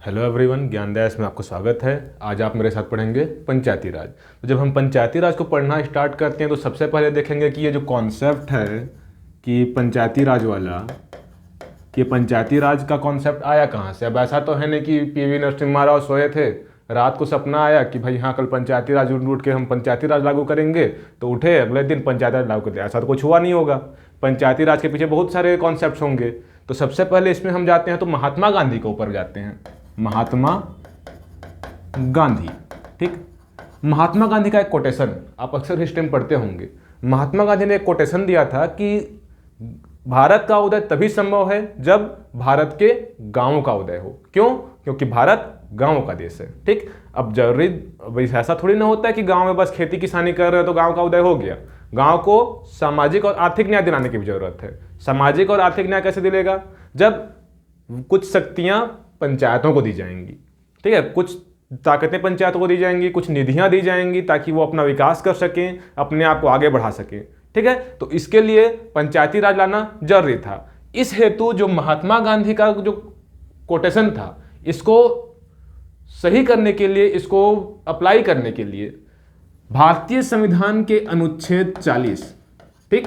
Hello everyone, Gyandas में आपको स्वागत है। आज आप मेरे साथ पढ़ेंगे पंचायती राज। तो जब हम पंचायती राज को पढ़ना स्टार्ट करते हैं तो सबसे पहले देखेंगे कि ये जो कॉन्सेप्ट है कि पंचायती राज वाला, कि पंचायती राज का कॉन्सेप्ट आया कहाँ से। अब ऐसा तो है नहीं कि पीवी नरसिम्हा राव सोए थे, रात को सपना आया कि भाई हाँ कल पंचायती राज उठ के हम पंचायती राज लागू करेंगे, तो उठे अगले दिन पंचायती राज लागू कर दिया। ऐसा तो कुछ हुआ नहीं होगा। पंचायती राज के पीछे बहुत सारे कॉन्सेप्ट होंगे। तो सबसे पहले इसमें हम जाते हैं तो महात्मा गांधी के ऊपर जाते हैं। महात्मा गांधी, ठीक। महात्मा गांधी का एक कोटेशन आप अक्सर हिस्ट्री में पढ़ते होंगे। महात्मा गांधी ने एक कोटेशन दिया था कि भारत का उदय तभी संभव है जब भारत के गांवों का उदय हो। क्यों? क्योंकि भारत गांवों का देश है, ठीक। अब जरूरी ऐसा थोड़ी ना होता है कि गांव में बस खेती किसानी कर रहे हो तो गांव का उदय हो गया। गांव को सामाजिक और आर्थिक न्याय दिलाने की भी जरूरत है। सामाजिक और आर्थिक न्याय कैसे दिलेगा? जब कुछ शक्तियां पंचायतों को दी जाएंगी, ठीक है, कुछ ताकतें पंचायतों को दी जाएंगी, कुछ निधियां दी जाएंगी ताकि वो अपना विकास कर सकें, अपने आप को आगे बढ़ा सकें, ठीक है। तो इसके लिए पंचायती राज लाना जरूरी था। इस हेतु जो महात्मा गांधी का जो कोटेशन था, इसको सही करने के लिए, इसको अप्लाई करने के लिए भारतीय संविधान के अनुच्छेद 40, ठीक,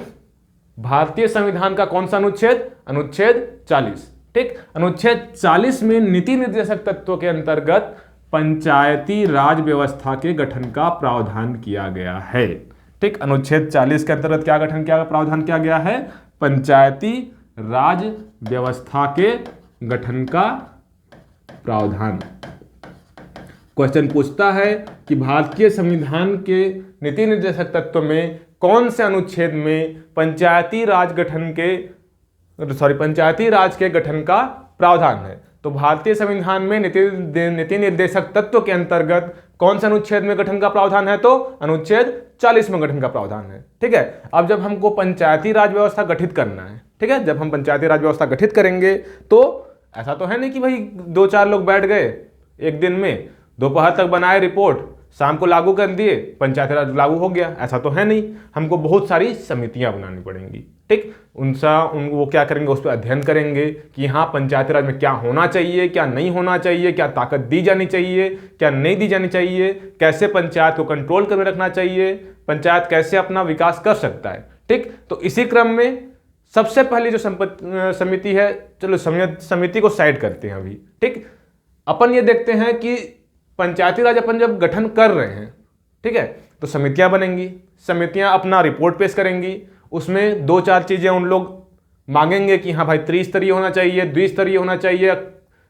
भारतीय संविधान का कौन सा अनुच्छेद? अनुच्छेद 40, ठीक। अनुच्छेद 40 में नीति निर्देशक तत्वों के अंतर्गत पंचायती राज व्यवस्था के गठन का प्रावधान किया गया है, ठीक। अनुच्छेद 40 के अंतर्गत क्या गठन किया, प्रावधान किया गया है? पंचायती राज व्यवस्था के गठन का प्रावधान। क्वेश्चन पूछता है कि भारतीय संविधान के नीति निर्देशक तत्व में कौन से अनुच्छेद में पंचायती राज के गठन का प्रावधान है। तो भारतीय संविधान में नीति निर्देशक तत्व के अंतर्गत कौन से अनुच्छेद में गठन का प्रावधान है? तो अनुच्छेद 40 में गठन का प्रावधान है, ठीक है। अब जब हमको पंचायती राज व्यवस्था गठित करना है, ठीक है, जब हम पंचायती राज व्यवस्था गठित करेंगे तो ऐसा तो है नहीं कि भाई 2-4 लोग बैठ गए एक दिन में, दोपहर तक बनाए रिपोर्ट, शाम को लागू कर दिए, पंचायती राज लागू हो गया। ऐसा तो है नहीं। हमको बहुत सारी समितियां बनानी पड़ेंगी, ठीक। वो क्या करेंगे, उस पर अध्ययन करेंगे कि हाँ पंचायती राज में क्या होना चाहिए, क्या नहीं होना चाहिए, क्या ताकत दी जानी चाहिए, क्या नहीं दी जानी चाहिए, कैसे पंचायत को कंट्रोल कर रखना चाहिए, पंचायत कैसे अपना विकास कर सकता है, ठीक। तो इसी क्रम में सबसे पहली जो समिति है, चलो समिति को साइड करते हैं अभी, ठीक। अपन ये देखते हैं कि पंचायती राज अपन जब गठन कर रहे हैं, ठीक है, तो समितियां बनेंगी, समितियां अपना रिपोर्ट पेश करेंगी। उसमें 2-4 चीजें उन लोग मांगेंगे कि हाँ भाई त्रिस्तरीय होना चाहिए, द्विस्तरीय होना चाहिए,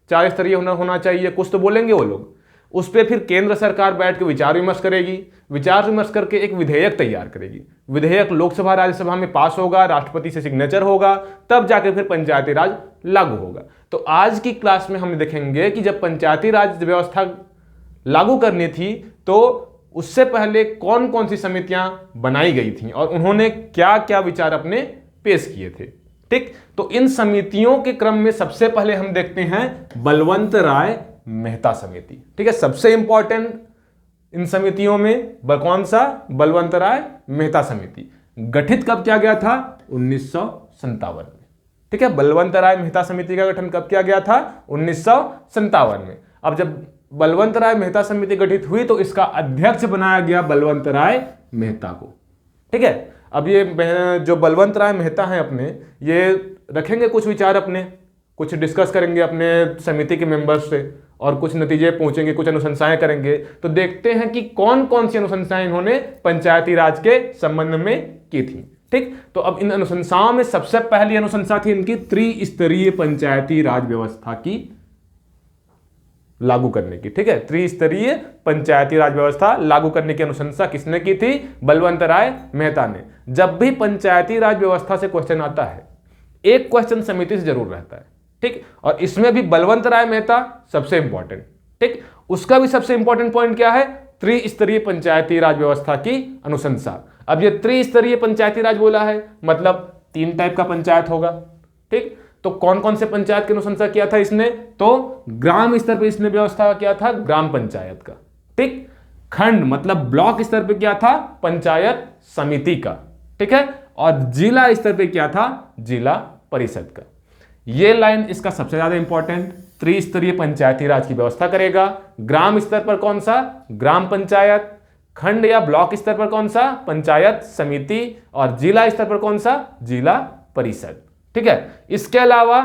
4 स्तरीय होना चाहिए, कुछ तो बोलेंगे वो लोग। उस पर फिर केंद्र सरकार बैठ के विचार विमर्श करेगी। विचार विमर्श करके एक विधेयक तैयार करेगी। विधेयक लोकसभा राज्यसभा में पास होगा, राष्ट्रपति से सिग्नेचर होगा, तब जाकर फिर पंचायती राज लागू होगा। तो आज की क्लास में हम देखेंगे कि जब पंचायती राज व्यवस्था लागू करनी थी तो उससे पहले कौन कौन सी समितियां बनाई गई थी और उन्होंने क्या क्या विचार अपने पेश किए थे, ठीक। तो इन समितियों के क्रम में सबसे पहले हम देखते हैं बलवंत राय मेहता समिति, ठीक है। सबसे इंपॉर्टेंट इन समितियों में कौन सा? बलवंत राय मेहता समिति। गठित कब किया गया था? 1957 में, ठीक है। बलवंत राय मेहता समिति का गठन कब किया गया था? 1957 में। अब जब बलवंत राय मेहता समिति गठित हुई तो इसका अध्यक्ष बनाया गया बलवंत राय मेहता को, ठीक है। अब ये जो बलवंत राय मेहता हैं अपने, ये रखेंगे कुछ विचार अपने, कुछ डिस्कस करेंगे अपने समिति के मेंबर्स से और कुछ नतीजे पहुंचेंगे, कुछ अनुशंसाएं करेंगे। तो देखते हैं कि कौन कौन सी अनुशंसाएं इन्होंने पंचायती राज के संबंध में की थी, ठीक। तो अब इन अनुशंसाओं में सबसे पहली अनुशंसा थी इनकी त्रिस्तरीय पंचायती राज व्यवस्था की लागू करने की, ठीक है। त्रिस्तरीय पंचायती राज व्यवस्था लागू करने की अनुशंसा किसने की थी? बलवंत राय मेहता ने। जब भी पंचायती राज व्यवस्था से क्वेश्चन आता है, एक क्वेश्चन समिति से जरूर रहता है, ठीक। और इसमें भी बलवंत राय मेहता सबसे इंपॉर्टेंट, ठीक। उसका भी सबसे इंपॉर्टेंट पॉइंट क्या है? त्रिस्तरीय पंचायती राज व्यवस्था की अनुशंसा। अब ये त्रिस्तरीय पंचायती राज बोला है, मतलब 3 टाइप का पंचायत होगा, ठीक। तो कौन कौन से पंचायत की अनुशंसा किया था इसने? तो ग्राम स्तर पर इसने व्यवस्था किया था ग्राम पंचायत का, ठीक। खंड मतलब ब्लॉक स्तर पर किया था पंचायत समिति का, ठीक है। और जिला स्तर पर किया था जिला परिषद का। ये लाइन इसका सबसे ज्यादा इंपॉर्टेंट, त्रिस्तरीय पंचायती राज की व्यवस्था करेगा। ग्राम स्तर पर कौन सा? ग्राम पंचायत। खंड या ब्लॉक स्तर पर कौन सा? पंचायत समिति। और जिला स्तर पर कौन सा? जिला परिषद। ठीक है। इसके अलावा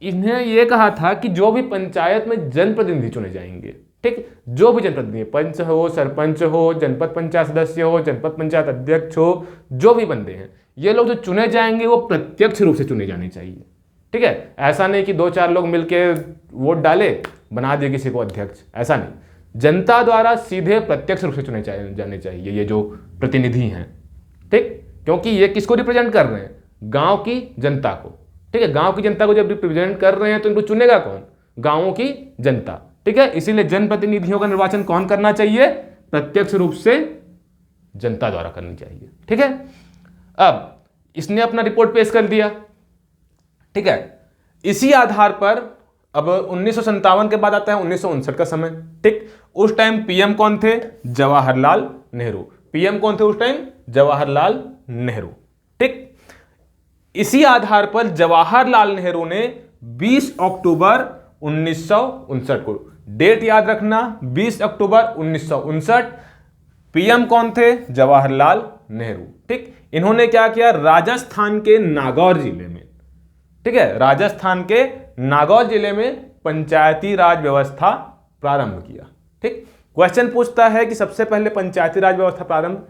इन्हें यह कहा था कि जो भी पंचायत में जनप्रतिनिधि चुने जाएंगे, ठीक, जो भी जनप्रतिनिधि, पंच हो, सरपंच हो, जनपद पंचायत सदस्य हो, जनपद पंचायत अध्यक्ष हो, जो भी बंदे हैं, ये लोग जो चुने जाएंगे वो प्रत्यक्ष रूप से चुने जाने चाहिए। ठीक है। ऐसा नहीं कि 2-4 लोग मिलके वोट डाले, बना दिए किसी को अध्यक्ष, ऐसा नहीं। जनता द्वारा सीधे प्रत्यक्ष रूप से चुने जाने चाहिए ये जो प्रतिनिधि हैं। ठीक, क्योंकि ये किसको रिप्रेजेंट कर रहे हैं? गांव की जनता को। ठीक है। गांव की जनता को जब रिप्रेजेंट कर रहे हैं तो इनको चुनेगा कौन? गांवों की जनता। ठीक है। इसीलिए जनप्रतिनिधियों का निर्वाचन कौन करना चाहिए? प्रत्यक्ष रूप से जनता द्वारा करनी चाहिए। ठीक है। अब इसने अपना रिपोर्ट पेश कर दिया। ठीक है। इसी आधार पर अब 1957 के बाद आता है 1959 का समय। ठीक, उस टाइम पीएम कौन थे? जवाहरलाल नेहरू। पीएम कौन थे उस टाइम? जवाहरलाल नेहरू। ठीक, इसी आधार पर जवाहरलाल नेहरू ने 20 अक्टूबर 1959 को, डेट याद रखना, 20 अक्टूबर 1959, पीएम कौन थे? जवाहरलाल नेहरू। ठीक, इन्होंने क्या किया? राजस्थान के नागौर जिले में, ठीक है, राजस्थान के नागौर जिले में पंचायती राज व्यवस्था प्रारंभ किया। ठीक, क्वेश्चन पूछता है कि सबसे पहले पंचायती राज व्यवस्था प्रारंभ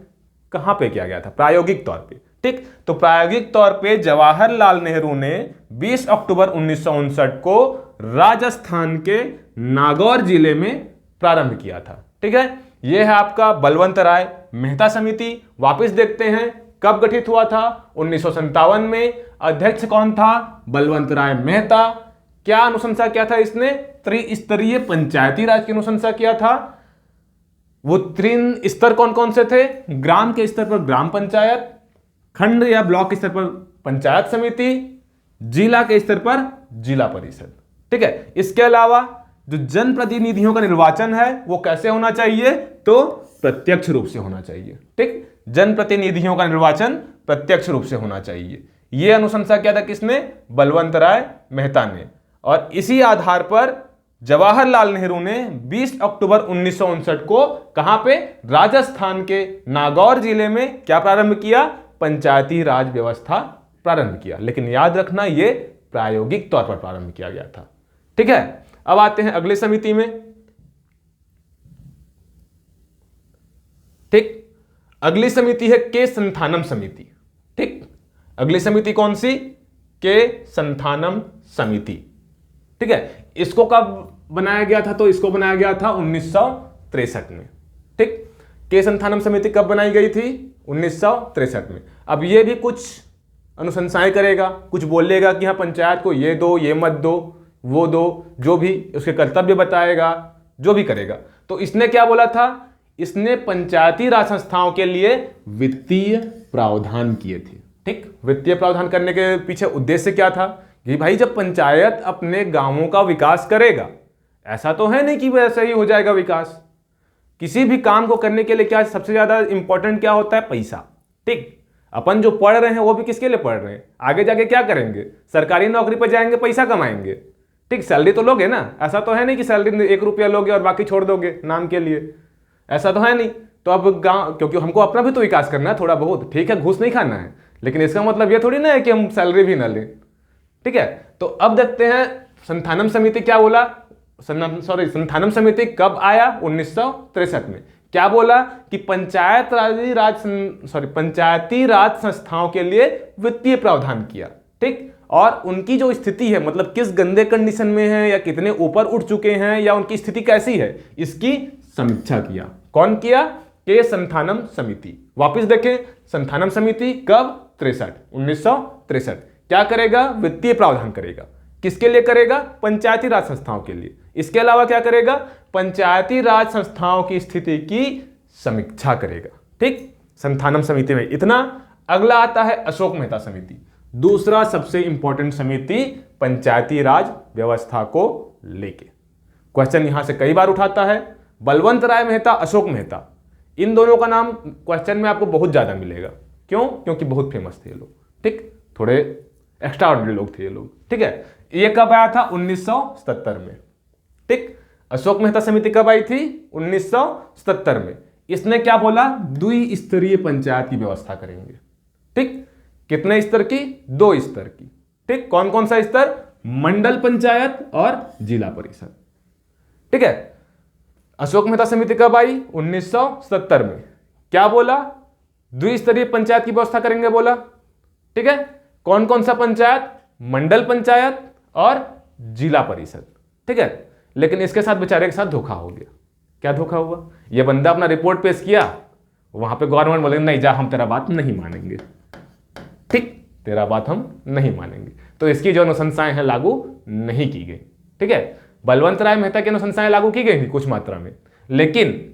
कहां पे किया गया था? प्रायोगिक तौर पे। ठीक, तो प्रायोगिक तौर पे जवाहरलाल नेहरू ने 20 अक्टूबर 1959 को राजस्थान के नागौर जिले में प्रारंभ किया था। ठीक है। यह है आपका बलवंत राय मेहता समिति। वापस देखते हैं कब गठित हुआ था? 1957 में। अध्यक्ष कौन था? बलवंत राय मेहता। क्या अनुशंसा किया था इसने? त्रिस्तरीय पंचायती राज की अनुशंसा किया था। वो 3 स्तर कौन कौन से थे? ग्राम के स्तर पर ग्राम पंचायत, खंड या ब्लॉक स्तर पर पंचायत समिति, जिला के स्तर पर जिला परिषद। ठीक है। इसके अलावा जो जनप्रतिनिधियों का निर्वाचन है वो कैसे होना चाहिए? तो प्रत्यक्ष रूप से होना चाहिए। ठीक, जनप्रतिनिधियों का निर्वाचन प्रत्यक्ष रूप से होना चाहिए। यह अनुशंसा किया था किसने? बलवंत राय मेहता ने। और इसी आधार पर जवाहरलाल नेहरू ने 20 अक्टूबर 1959 को कहां पे? राजस्थान के नागौर जिले में क्या प्रारंभ किया? पंचायती राज व्यवस्था प्रारंभ किया। लेकिन याद रखना यह प्रायोगिक तौर पर प्रारंभ किया गया था। ठीक है। अब आते हैं अगले समिति में। ठीक, अगली समिति है के संथानम समिति। ठीक, अगली समिति कौन सी? के संथानम समिति। ठीक है। इसको कब बनाया गया था? तो इसको बनाया गया था 1963 में। ठीक, के संथानम समिति कब बनाई गई थी? 1963 में। अब ये भी कुछ अनुशंसाएं करेगा, कुछ बोलेगा कि हाँ पंचायत को ये दो, ये मत दो, वो दो, जो भी उसके कर्तव्य बताएगा, जो भी करेगा। तो इसने क्या बोला था? इसने पंचायती राज संस्थाओं के लिए वित्तीय प्रावधान किए थे। ठीक, वित्तीय प्रावधान करने के पीछे उद्देश्य क्या था? कि भाई जब पंचायत अपने गांवों का विकास करेगा, ऐसा तो है नहीं कि वैसे ही हो जाएगा विकास। किसी भी काम को करने के लिए क्या सबसे ज्यादा इंपॉर्टेंट क्या होता है? पैसा। ठीक, अपन जो पढ़ रहे हैं वो भी किसके लिए पढ़ रहे हैं? आगे जाके क्या करेंगे? सरकारी नौकरी पर जाएंगे, पैसा कमाएंगे। ठीक, सैलरी तो लोगे ना। ऐसा तो है नहीं कि सैलरी 1 रुपया लोगे और बाकी छोड़ दोगे नाम के लिए, ऐसा तो है नहीं। तो अब गांव, क्योंकि हमको अपना भी तो विकास करना है थोड़ा बहुत। ठीक है, घूस नहीं खाना है, लेकिन इसका मतलब ये थोड़ी ना है कि हम सैलरी भी ना लें। ठीक है। तो अब देखते हैं संथानम समिति क्या बोला। संथानम समिति कब आया? 1963 में। क्या बोला? कि पंचायती राज संस्थाओं के लिए वित्तीय प्रावधान किया। ठीक, और उनकी जो स्थिति है, मतलब किस गंदे कंडीशन में है या कितने ऊपर उठ चुके हैं या उनकी स्थिति कैसी है, इसकी समीक्षा किया। कौन किया? के संथानम समिति। वापिस देखें, संथानम समिति कब? 1963। क्या करेगा? वित्तीय प्रावधान करेगा। किसके लिए करेगा? पंचायती राज संस्थाओं के लिए। इसके अलावा क्या करेगा? पंचायती राज संस्थाओं की स्थिति की समीक्षा करेगा। ठीक, संथानम समिति में इतना। अगला आता है अशोक मेहता समिति, दूसरा सबसे इंपॉर्टेंट समिति पंचायती राज व्यवस्था को लेके। क्वेश्चन यहां से कई बार उठाता है। बलवंत राय मेहता, अशोक मेहता, इन दोनों का नाम क्वेश्चन में आपको बहुत ज्यादा मिलेगा। क्यों? क्योंकि बहुत फेमस थे ये लोग। ठीक, थोड़े एक्स्ट्रा ऑर्डिनरी लोग थे ये लोग। ठीक है। ये कब आया था? 1977 में। अशोक मेहता समिति कब आई थी? 1977 में। इसने क्या बोला? द्विस्तरीय पंचायत की व्यवस्था करेंगे। ठीक, कितने स्तर की? 2 स्तर की। ठीक, कौन कौन सा स्तर? मंडल पंचायत और जिला परिषद। ठीक है, अशोक मेहता समिति कब आई? 1970 में। क्या बोला? द्विस्तरीय पंचायत की व्यवस्था करेंगे बोला। ठीक है, कौन कौन सा पंचायत? मंडल पंचायत और जिला परिषद। ठीक है, लेकिन इसके साथ बेचारे के साथ धोखा हो गया। क्या धोखा हुआ? ये बंदा अपना रिपोर्ट पेश किया, वहां पे गवर्नमेंट बोले नहीं जा, हम तेरा बात नहीं मानेंगे। ठीक, तेरा बात हम नहीं मानेंगे, तो इसकी जो अनुशंसाएं हैं लागू नहीं की गई। ठीक है, बलवंत राय मेहता की अनुशंसाएं लागू की गई थी कुछ मात्रा में, लेकिन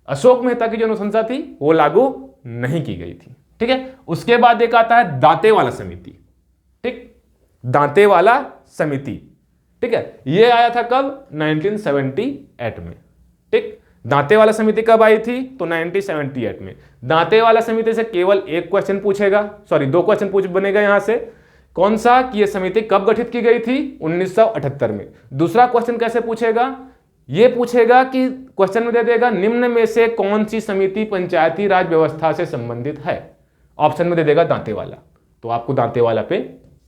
अशोक मेहता की जो अनुशंसा थी वो लागू नहीं की गई थी। ठीक है, उसके बाद एक आता है दांतेवाला समिति। ठीक, दांतेवाला समिति। ठीक है, ये आया था कब? 1978 में। ठीक, दांतेवाला समिति कब आई थी? तो 1978 में। दांतेवाला समिति से केवल एक क्वेश्चन पूछेगा, सॉरी 2 क्वेश्चन बनेगा यहां से। कौन सा? कि यह समिति कब गठित की गई थी? 1978 में। दूसरा क्वेश्चन कैसे पूछेगा? यह पूछेगा कि क्वेश्चन में दे देगा निम्न में से कौन सी समिति पंचायती राज व्यवस्था से संबंधित है। ऑप्शन में दे देगा दांतेवाला, तो आपको दांतेवाला पे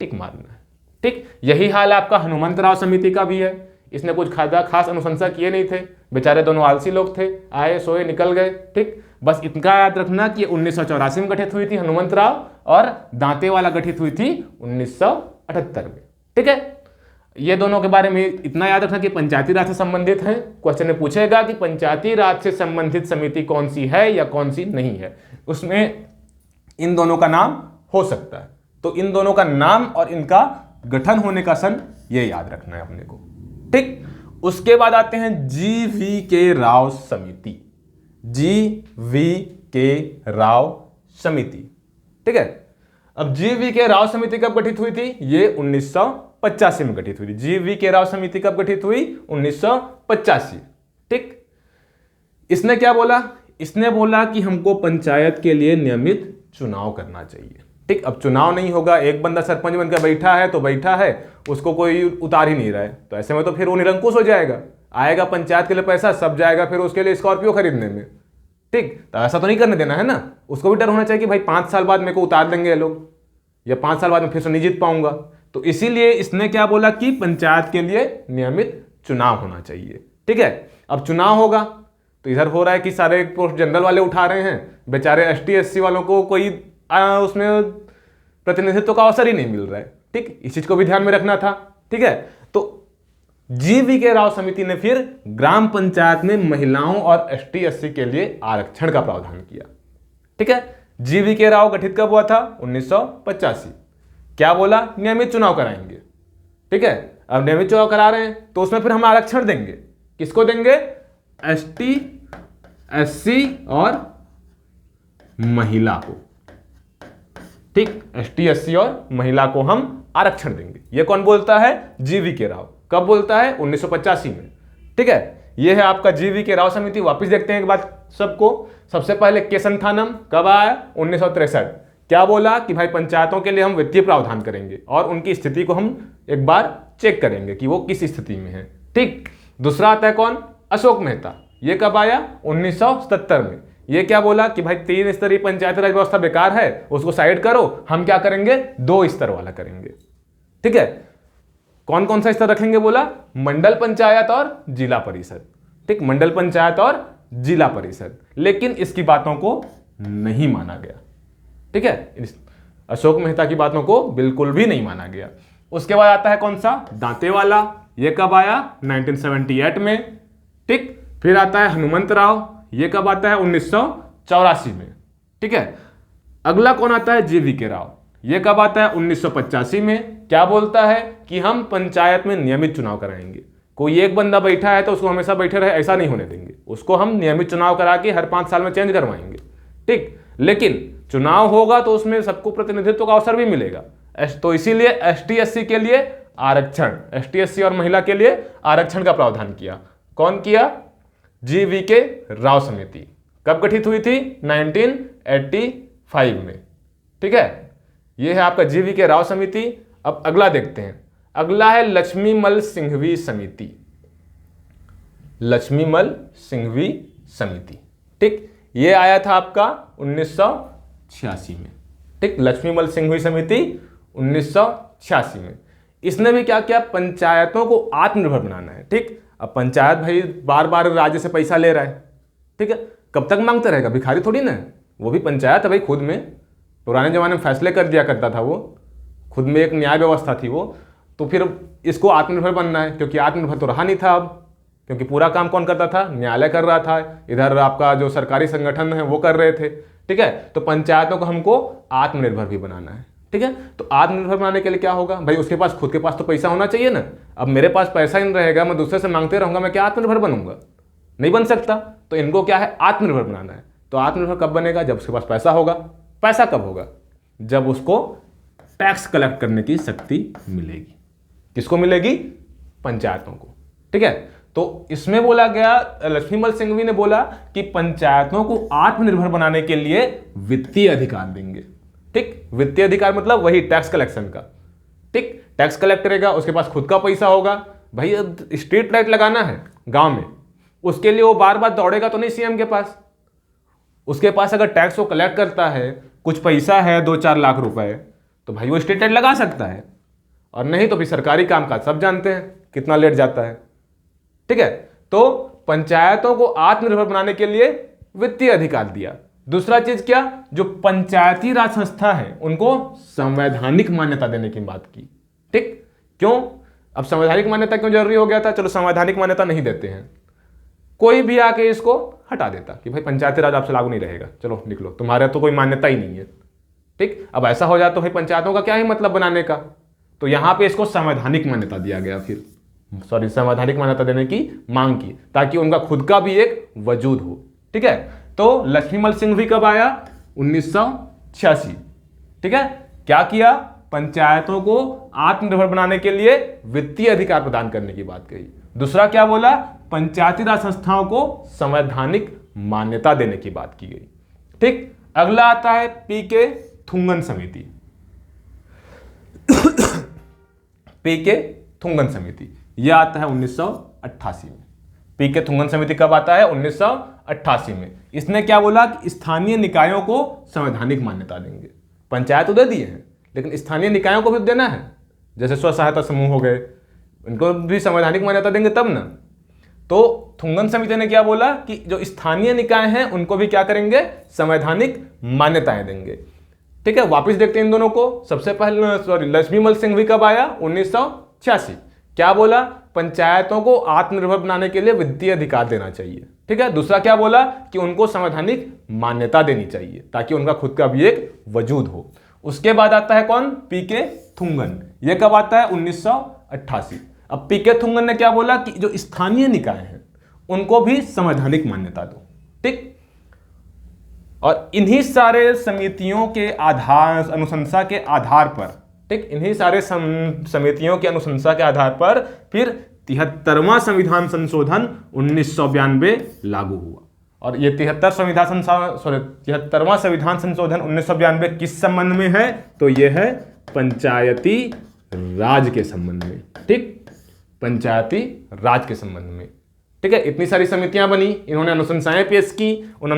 टिक मारना है। ठीक, यही हाल आपका हनुमंतराव समिति का भी है। इसने कुछ खास अनुशंसा किए नहीं थे, बेचारे दोनों आलसी लोग थे, आए सोए निकल गए। ठीक, बस इतना याद रखना कि 1984 में गठित हुई थी हनुमंतराव और दांतेवाला गठित हुई थी 1978 में। ठीक है, ये दोनों के बारे में इतना याद रखना कि पंचायती राज से संबंधित है। क्वेश्चन में पूछेगा कि पंचायती राज से संबंधित समिति कौन सी है या कौन सी नहीं है, उसमें इन दोनों का नाम हो सकता है। तो इन दोनों का नाम और इनका गठन होने का सन ये याद रखना है अपने को। ठीक, उसके बाद आते हैं GV.K. राव समिति। GV.K. राव समिति। ठीक है, अब GV.K. राव समिति कब गठित हुई थी? ये 1985 में गठित हुई थी। GV.K. राव समिति कब गठित हुई? 1985। ठीक, इसने क्या बोला? इसने बोला कि हमको पंचायत के लिए नियमित चुनाव करना चाहिए। ठीक, अब चुनाव नहीं होगा, एक बंदा सरपंच बनकर बैठा है तो बैठा है, उसको कोई उतार ही नहीं रहा है, तो ऐसे में तो फिर वो निरंकुश हो जाएगा। आएगा पंचायत के लिए पैसा, सब जाएगा फिर उसके लिए स्कॉर्पियो खरीदने में। ठीक, तो ऐसा तो नहीं करने देना है ना। उसको भी डर होना चाहिए कि भाई 5 साल बाद मेरे को उतार देंगे ये लोग, या 5 साल बाद में फिर से नहीं जीत पाऊंगा। तो इसीलिए इसने क्या बोला कि पंचायत के लिए नियमित चुनाव होना चाहिए। ठीक है, अब चुनाव होगा तो इधर हो रहा है कि सारे पोस्ट जनरल वाले उठा रहे हैं, बेचारे ST SC वालों को कोई उसमें प्रतिनिधित्व का अवसर ही नहीं मिल रहा है। ठीक, इस चीज को भी ध्यान में रखना था। ठीक है, तो GV.K. राव समिति ने फिर ग्राम पंचायत में महिलाओं और ST SC के लिए आरक्षण का प्रावधान किया। ठीक है, GV.K. राव गठित कब हुआ था? 1985। क्या बोला? नियमित चुनाव कराएंगे। ठीक है, अब नियमित चुनाव करा रहे हैं तो उसमें फिर हम आरक्षण देंगे। किसको देंगे? ST SC और महिला को। ठीक, ST SC और महिला को हम आरक्षण देंगे। ये कौन बोलता है? GV.K. राव। कब बोलता है? 1985 में। ठीक है, ये है आपका GV.K. राव समिति। वापस देखते हैं एक बात सबको। सबसे पहले केशनथानम कब आया? 1963। क्या बोला कि भाई पंचायतों के लिए हम वित्तीय प्रावधान करेंगे और उनकी स्थिति को हम एक बार चेक करेंगे कि वो किस स्थिति में है। ठीक, दूसरा आता है कौन? अशोक मेहता। ये कब आया? 1977 में। ये क्या बोला कि भाई 3 स्तरीय पंचायती राज व्यवस्था बेकार है, उसको साइड करो, हम क्या करेंगे? 2 स्तर वाला करेंगे। ठीक है, कौन कौन सा स्तर रखेंगे बोला? मंडल पंचायत और जिला परिषद। ठीक, मंडल पंचायत और जिला परिषद। लेकिन इसकी बातों को नहीं माना गया। ठीक है, अशोक मेहता की बातों को बिल्कुल भी नहीं माना गया। उसके बाद आता है कौन सा? दांतेवाला। ये कब आया? 1978 में। ठीक, फिर आता है हनुमंतराव। ये कब आता है? 1984 में। ठीक है, अगला कौन आता है? GV.K. राव। ये कब आता है? 1985 में। क्या बोलता है कि हम पंचायत में नियमित चुनाव कराएंगे। कोई एक बंदा बैठा है तो उसको हमेशा बैठे रहे ऐसा नहीं होने देंगे, उसको हम नियमित चुनाव करा के हर 5 साल में चेंज करवाएंगे। ठीक, लेकिन चुनाव होगा तो उसमें सबको प्रतिनिधित्व का अवसर भी मिलेगा। तो इसीलिए ST SC के लिए आरक्षण, ST SC और महिला के लिए आरक्षण का प्रावधान किया। कौन किया? GV.K. राव समिति। कब गठित हुई थी? 1985 में। ठीक है, यह है आपका GV.K. राव समिति। अब अगला देखते हैं। अगला है लक्ष्मीमल सिंघवी समिति। लक्ष्मीमल सिंघवी समिति। ठीक, ये आया था आपका 1986 में। ठीक, लक्ष्मीमल सिंघवी समिति 1986 में। इसने भी क्या किया, पंचायतों को आत्मनिर्भर बनाना है। ठीक, अब पंचायत भाई बार बार राज्य से पैसा ले रहा है, ठीक है, कब तक मांगता रहेगा, भिखारी थोड़ी ना है, वो भी पंचायत है भाई, खुद में पुराने जमाने में फैसले कर दिया करता था, वो खुद में एक न्याय व्यवस्था थी वो। तो फिर इसको आत्मनिर्भर बनना है, क्योंकि आत्मनिर्भर तो रहा नहीं था अब, क्योंकि पूरा काम कौन करता था, न्यायालय कर रहा था, इधर आपका जो सरकारी संगठन है वो कर रहे थे। ठीक है, तो पंचायतों को हमको आत्मनिर्भर भी बनाना है। ठीक है, तो आत्मनिर्भर बनाने के लिए क्या होगा भाई, उसके पास खुद के पास तो पैसा होना चाहिए ना। अब मेरे पास पैसा ही नहीं रहेगा, मैं दूसरे से मांगते रहूंगा, मैं क्या आत्मनिर्भर बनूंगा, नहीं बन सकता। तो इनको क्या है, आत्मनिर्भर बनाना है। तो आत्मनिर्भर कब बनेगा, जब उसके पास पैसा होगा। पैसा कब होगा, जब उसको टैक्स कलेक्ट करने की शक्ति मिलेगी। किसको मिलेगी, पंचायतों को। ठीक है, तो इसमें बोला गया, लक्ष्मीमल सिंघवी ने बोला कि पंचायतों को आत्मनिर्भर बनाने के लिए वित्तीय अधिकार देंगे। ठीक, वित्तीय अधिकार मतलब वही टैक्स कलेक्शन का। ठीक, टैक्स कलेक्ट करेगा, उसके पास खुद का पैसा होगा। भाई स्ट्रीट लाइट लगाना है गांव में, उसके लिए वो बार बार दौड़ेगा तो नहीं सीएम के पास। उसके पास अगर टैक्स को कलेक्ट करता है, कुछ पैसा है 2-4 लाख रुपए, तो भाई वो स्ट्रीट लाइट लगा सकता है। और नहीं तो फिर सरकारी काम काज सब जानते हैं कितना लेट जाता है। ठीक है, तो पंचायतों को आत्मनिर्भर बनाने के लिए वित्तीय अधिकार दिया। दूसरा चीज क्या, जो पंचायती राज संस्था है उनको संवैधानिक मान्यता देने की बात की। ठीक, क्यों, अब संवैधानिक मान्यता क्यों जरूरी हो गया था, चलो संवैधानिक मान्यता नहीं देते हैं, कोई भी आके इसको हटा देता कि भाई पंचायती राज आपसे लागू नहीं रहेगा, चलो निकलो, तुम्हारे तो कोई मान्यता ही नहीं है। ठीक, अब ऐसा हो जाए तो भाई पंचायतों का क्या ही मतलब बनाने का। तो यहां पे इसको संवैधानिक मान्यता दिया गया, फिर संवैधानिक मान्यता देने की मांग की, ताकि उनका खुद का भी एक वजूद हो। ठीक है, तो लक्ष्मीमल सिंघवी कब आया, 1986। ठीक है, क्या किया, पंचायतों को आत्मनिर्भर बनाने के लिए वित्तीय अधिकार प्रदान करने की बात कही। दूसरा क्या बोला, पंचायती राज संस्थाओं को संवैधानिक मान्यता देने की बात की गई। ठीक, अगला आता है पीके थुंगन समिति। पीके थुंगन समिति यह आता है 1988 में। पीके थुंगन समिति कब आता है, 1988 में। इसने क्या बोला कि स्थानीय निकायों को संवैधानिक मान्यता देंगे। पंचायत तो दे दिए हैं, लेकिन स्थानीय निकायों को भी देना है, जैसे स्व सहायता समूह हो गए, इनको भी संवैधानिक मान्यता देंगे तब ना। तो थुंगन समिति ने क्या बोला कि जो स्थानीय निकाय हैं उनको भी क्या करेंगे, संवैधानिक मान्यताएं देंगे। ठीक है, वापस देखते हैं इन दोनों को। सबसे पहले लक्ष्मीमल सिंघवी कब आया, 1986। क्या बोला, पंचायतों को आत्मनिर्भर बनाने के लिए वित्तीय अधिकार देना चाहिए। ठीक है, दूसरा क्या बोला कि उनको संवैधानिक मान्यता देनी चाहिए ताकि उनका खुद का भी एक वजूद हो। उसके बाद आता है कौन, पीके थुंगन। ये कब आता है, 1988। अब पीके थुंगन ने क्या बोला कि जो स्थानीय निकाय हैं उनको भी संवैधानिक मान्यता दो। ठीक, और इन्हीं सारे समितियों के आधार, अनुशंसा के आधार पर, ठीक, इन्हीं सारे समितियों की अनुशंसा के आधार पर फिर 73वां संविधान संशोधन 1992 लागू हुआ। और ये 73वां संविधान संशोधन 1992 किस संबंध में है, तो ये है पंचायती राज के संबंध में। ठीक, पंचायती राज के संबंध में। ठीक है, इतनी सारी समितियां बनी, इन्होंने अनुशंसाएं पेश की, उन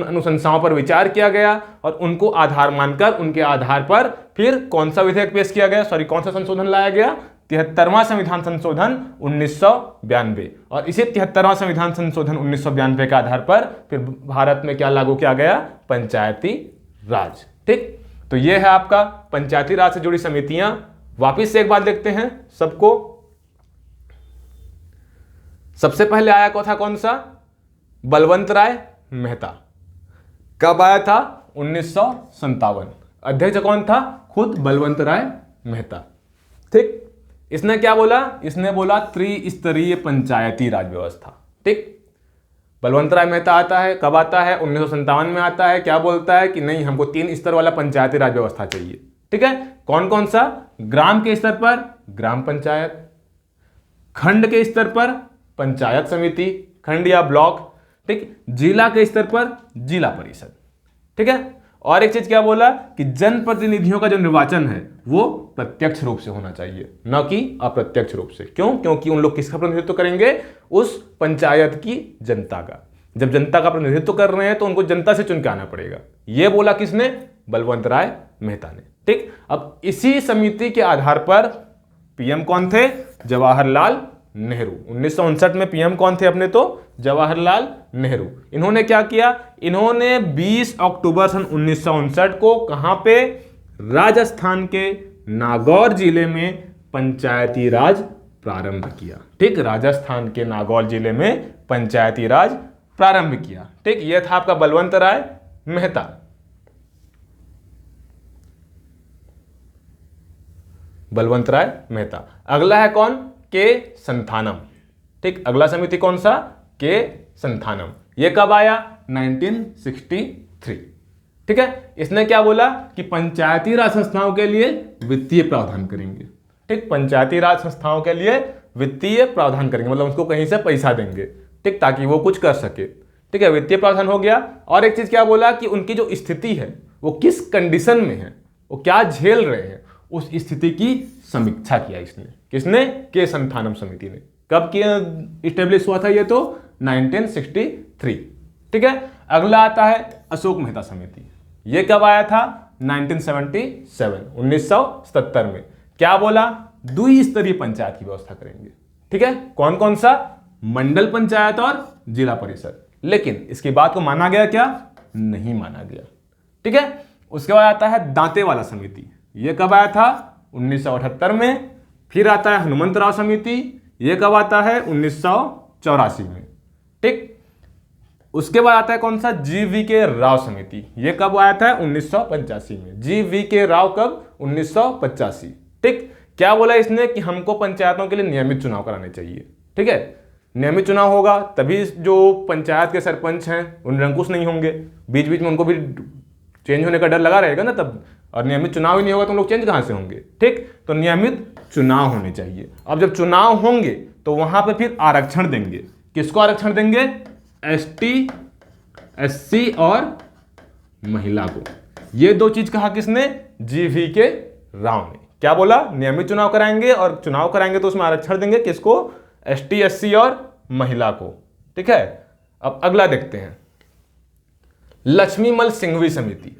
अनुशंसाओं पर विचार किया गया और उनको आधार मानकर उनके आधार पर फिर कौन सा विधेयक पेश किया गया, कौन सा संशोधन लाया गया, 73वां संविधान संशोधन 1992। और इसी 73वां संविधान संशोधन 1992 के आधार पर फिर भारत में क्या लागू किया गया, पंचायती राज। ठीक, तो ये है आपका पंचायती राज से जुड़ी समितियां। वापिस से एक बात देखते हैं सबको। सबसे पहले आया कौन सा, बलवंत राय मेहता। कब आया था, 1957। अध्यक्ष कौन था, खुद बलवंत राय मेहता। ठीक, इसने क्या बोला, इसने बोला त्रिस्तरीय पंचायती राज व्यवस्था। ठीक, बलवंत राय मेहता आता है, कब आता है, 1957 में आता है। क्या बोलता है कि नहीं, हमको 3 स्तर वाला पंचायती राज व्यवस्था चाहिए। ठीक है, कौन कौन सा, ग्राम के स्तर पर ग्राम पंचायत, खंड के स्तर पर पंचायत समिति, खंड या ब्लॉक। ठीक, जिला के स्तर पर जिला परिषद। ठीक है, और एक चीज क्या बोला कि जनप्रतिनिधियों का जो निर्वाचन है वो प्रत्यक्ष रूप से होना चाहिए, न कि अप्रत्यक्ष रूप से। क्यों? क्योंकि उन लोग किसका प्रतिनिधित्व करेंगे? उस पंचायत की जनता का। जब जनता का प्रतिनिधित्व कर रहे हैं तो उनको जनता से चुन के आना पड़ेगा। यह बोला किसने? बलवंत राय मेहता ने। ठीक, अब इसी समिति के आधार पर पीएम कौन थे? जवाहरलाल नेहरू। 1959 में पीएम कौन थे अपने? तो जवाहरलाल नेहरू। इन्होंने क्या किया? इन्होंने 20 अक्टूबर सन 1959 को कहां पे? राजस्थान के नागौर जिले में पंचायती राज प्रारंभ किया। ठीक, राजस्थान के नागौर जिले में पंचायती राज प्रारंभ किया। ठीक, यह था आपका बलवंत राय मेहता। बलवंत राय मेहता। अगला है कौन? के संथानम। ठीक, अगला समिति कौन सा? के संथानम। यह कब आया? 1963। ठीक है, इसने क्या बोला कि पंचायती राज संस्थाओं के लिए वित्तीय प्रावधान करेंगे। ठीक, पंचायती राज संस्थाओं के लिए वित्तीय प्रावधान करेंगे, मतलब उसको कहीं से पैसा देंगे। ठीक, ताकि वो कुछ कर सके। ठीक है, वित्तीय प्रावधान हो गया। और एक चीज क्या बोला कि उनकी जो स्थिति है वो किस कंडीशन में है, वो क्या झेल रहे हैं, उस स्थिति की समीक्षा किया इसने। किसने? के संथानम समिति ने। कब किया इस्टेब्लिश हुआ था ये? तो 1963। ठीक है, अगला आता है अशोक मेहता समिति। ये कब आया था? 1977 में। क्या बोला? द्विस्तरीय पंचायत की व्यवस्था करेंगे। ठीक है, कौन कौन सा? मंडल पंचायत और जिला परिषद। लेकिन इसकी बात को माना गया क्या? नहीं माना गया। ठीक है, उसके बाद आता है दांतेवाला समिति। यह कब आया था? 1978 में। फिर आता है हनुमंतराव समिति। यह कब आता है? 1984 में। ठीक, उसके बाद आता है कौन सा? GV.K. राव समिति। यह कब आया था? 1985 में। GV.K. राव कब? 1985। ठीक, क्या बोला इसने कि हमको पंचायतों के लिए नियमित चुनाव कराने चाहिए। ठीक है, नियमित चुनाव होगा तभी जो पंचायत के सरपंच हैं उन निरंकुश नहीं होंगे, बीच बीच में उनको भी चेंज होने का डर लगा रहेगा ना तब। और नियमित चुनाव ही नहीं होगा तो लोग चेंज कहां से होंगे? ठीक, तो नियमित चुनाव होने चाहिए। अब जब चुनाव होंगे तो वहां पे फिर आरक्षण देंगे। किसको आरक्षण देंगे? ST, SC और महिला को। ये दो चीज कहा किसने? GV.K. राव ने। क्या बोला? नियमित चुनाव कराएंगे और चुनाव कराएंगे तो उसमें आरक्षण देंगे। किसको? ST, SC और महिला को। ठीक है, अब अगला देखते हैं लक्ष्मीमल सिंघवी समिति।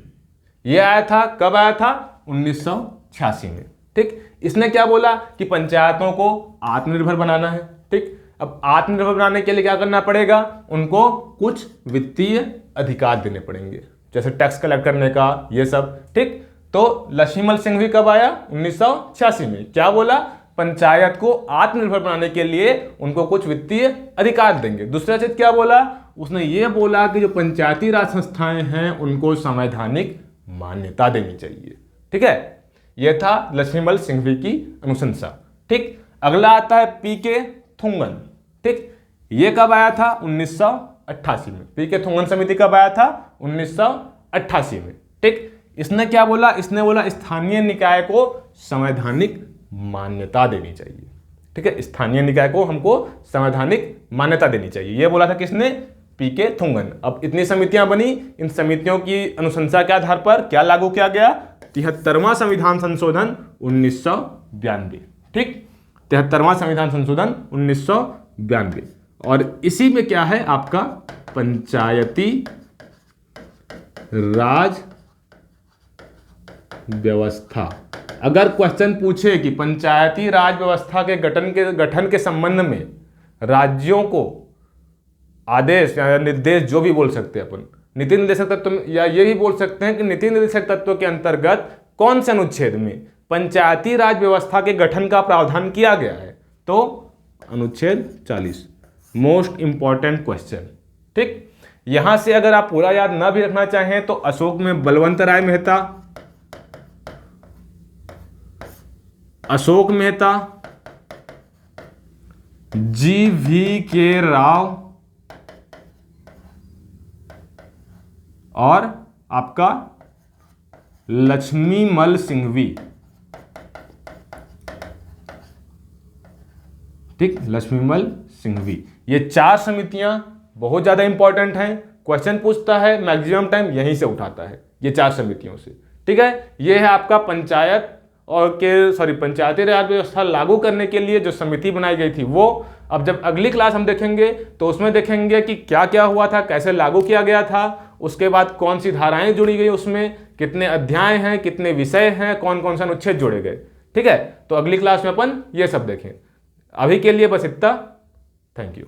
यह आया था, कब आया था? 1986 में। ठीक, इसने क्या बोला कि पंचायतों को आत्मनिर्भर बनाना है। ठीक, अब आत्मनिर्भर बनाने के लिए क्या करना पड़ेगा? उनको कुछ वित्तीय अधिकार देने पड़ेंगे, जैसे टैक्स कलेक्ट करने का, ये सब। ठीक, तो लक्ष्मीमल सिंघवी कब आया? 1986 में। क्या बोला? पंचायत को आत्मनिर्भर बनाने के लिए उनको कुछ वित्तीय अधिकार देंगे। दूसरा चीज क्या बोला? उसने ये बोला कि जो पंचायती राज संस्थाएं हैं उनको संवैधानिक मान्यता देनी चाहिए। ठीक है, यह था लक्ष्मीमल सिंघवी की अनुशंसा। ठीक, अगला आता है PK थुंगन। ठीक, यह कब आया था? 1988 में। PK थुंगन समिति कब आया था? 1988 में। ठीक, इसने क्या बोला? इसने बोला स्थानीय निकाय को संवैधानिक मान्यता देनी चाहिए। ठीक है, स्थानीय निकाय को हमको संवैधानिक मान्यता देनी चाहिए। यह बोला था किसने? PK थुंगन। अब इतनी समितियां बनी, इन समितियों की अनुशंसा के आधार पर क्या लागू किया गया? 73वां संविधान संशोधन 1992। ठीक, 73वां संविधान संशोधन 1992। और इसी में क्या है आपका? पंचायती राज व्यवस्था। अगर क्वेश्चन पूछे कि पंचायती राज व्यवस्था के गठन के संबंध में राज्यों को आदेश या निर्देश, जो भी बोल सकते हैं अपन, नीति निर्देशक तत्व, या ये भी बोल सकते हैं कि नीति निर्देशक तत्व के अंतर्गत कौन से अनुच्छेद में पंचायती राज व्यवस्था के गठन का प्रावधान किया गया है? तो अनुच्छेद 40। Most important question. ठीक, यहां से अगर आप पूरा याद ना भी रखना चाहें तो अशोक में बलवंत राय मेहता, अशोक मेहता, GV.K. राव और आपका लक्ष्मीमल सिंघवी। ठीक, लक्ष्मीमल सिंघवी। ये चार समितियां बहुत ज्यादा इंपॉर्टेंट हैं। क्वेश्चन पूछता है, मैक्सिमम टाइम यहीं से उठाता है, ये चार समितियों से। ठीक है, ये है आपका पंचायत और के पंचायती राज व्यवस्था लागू करने के लिए जो समिति बनाई गई थी वो। अब जब अगली क्लास हम देखेंगे तो उसमें देखेंगे कि क्या क्या हुआ था, कैसे लागू किया गया था, उसके बाद कौन सी धाराएं जुड़ी गई, उसमें कितने अध्याय हैं, कितने विषय हैं, कौन कौन से अनुच्छेद जोड़े गए। ठीक है, तो अगली क्लास में अपन ये सब देखें। अभी के लिए बस इतना। Thank you.